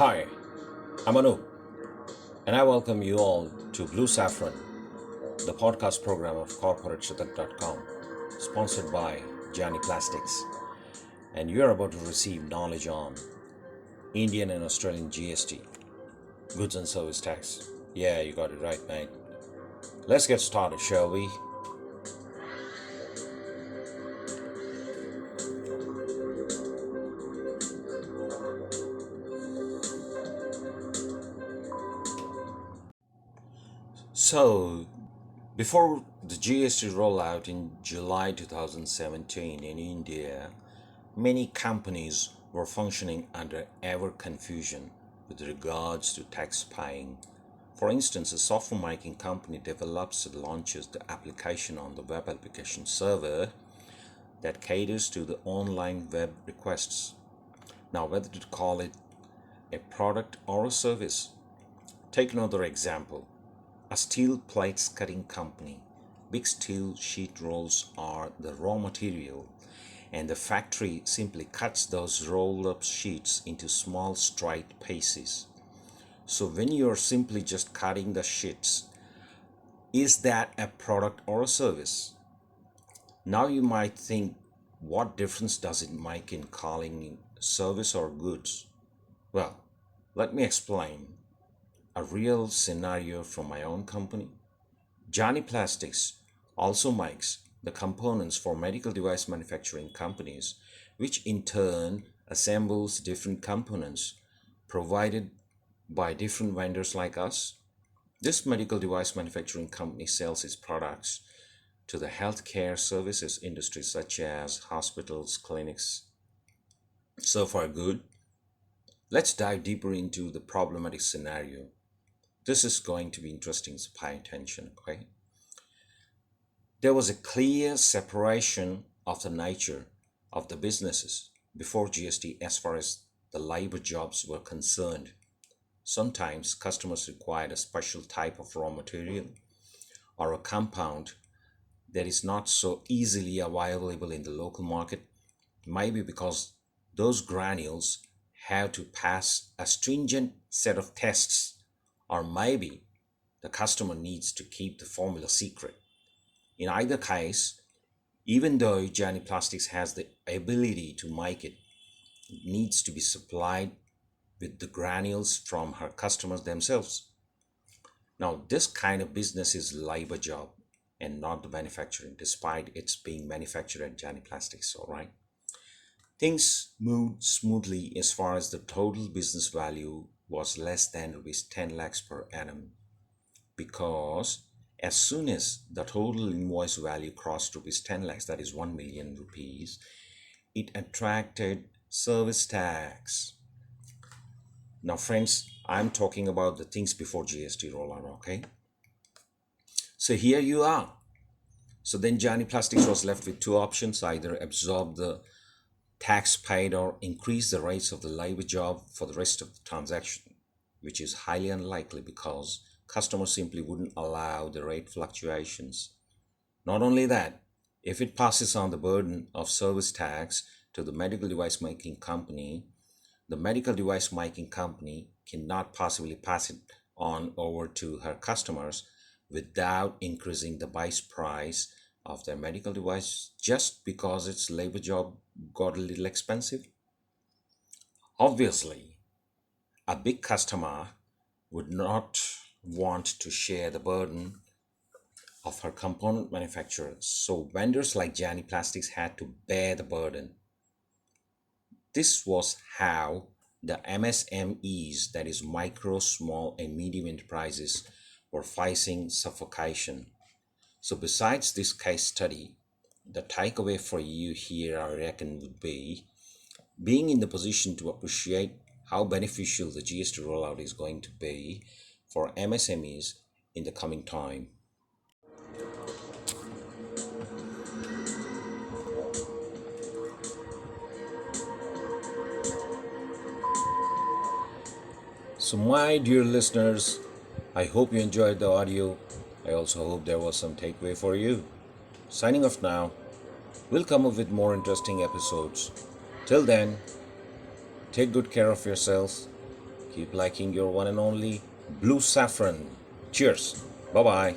Hi, I'm Anup, and I welcome you all to Blue Saffron, the podcast program of corporateshitak.com, sponsored by Jani Plastics. And you're about to receive knowledge on Indian and Australian GST, goods and service tax. Yeah, you got it right, mate. Let's get started, shall we? So, before the GST rollout in July 2017 in India, many companies were functioning under ever confusion with regards to tax paying. For instance, a software making company develops and launches the application on the web application server that caters to the online web requests. Now, whether to call it a product or a service, take another example. A steel plates cutting company. Big steel sheet rolls are the raw material, and the factory simply cuts those rolled up sheets into small straight pieces. So when you're simply just cutting the sheets, is that a product or a service? Now you might think, what difference does it make in calling it service or goods? Well, let me explain a real scenario from my own company. Jani Plastics also makes the components for medical device manufacturing companies, which in turn assembles different components provided by different vendors like us. This medical device manufacturing company sells its products to the healthcare services industry, such as hospitals, clinics. So far, good. Let's dive deeper into the problematic scenario. This is going to be interesting, so pay attention, okay? There was a clear separation of the nature of the businesses before GST as far as the labor jobs were concerned. Sometimes customers required a special type of raw material or a compound that is not so easily available in the local market, maybe because those granules have to pass a stringent set of tests, or maybe the customer needs to keep the formula secret. In either case, even though Jani Plastics has the ability to make it, it needs to be supplied with the granules from her customers themselves. Now, this kind of business is labor job and not the manufacturing, despite it's being manufactured at Jani Plastics, all right? Things moved smoothly as far as the total business value was less than rupees 10 lakhs per annum, because as soon as the total invoice value crossed rupees 10 lakhs, that is 1 million rupees, it attracted service tax. Now, friends, I'm talking about the things before GST rollout, okay? So here you are. So then Jani Plastics was left with two options: either absorb the tax paid or increase the rates of the labor job for the rest of the transaction, which is highly unlikely because customers simply wouldn't allow the rate fluctuations. Not only that, if it passes on the burden of service tax to the medical device making company, the medical device making company cannot possibly pass it on over to her customers without increasing the base price of their medical device just because its labor job got a little expensive. Obviously, a big customer would not want to share the burden of her component manufacturer, so vendors like Jani Plastics had to bear the burden. This was how the MSMEs, that is micro, small, and medium enterprises, were facing suffocation. So, besides this case study, the takeaway for you here, I reckon, would be being in the position to appreciate how beneficial the GST rollout is going to be for MSMEs in the coming time. So, my dear listeners, I hope you enjoyed the audio. I also hope there was some takeaway for you. Signing off now. We'll come up with more interesting episodes. Till then, take good care of yourselves. Keep liking your one and only Blue Saffron. Cheers. Bye bye.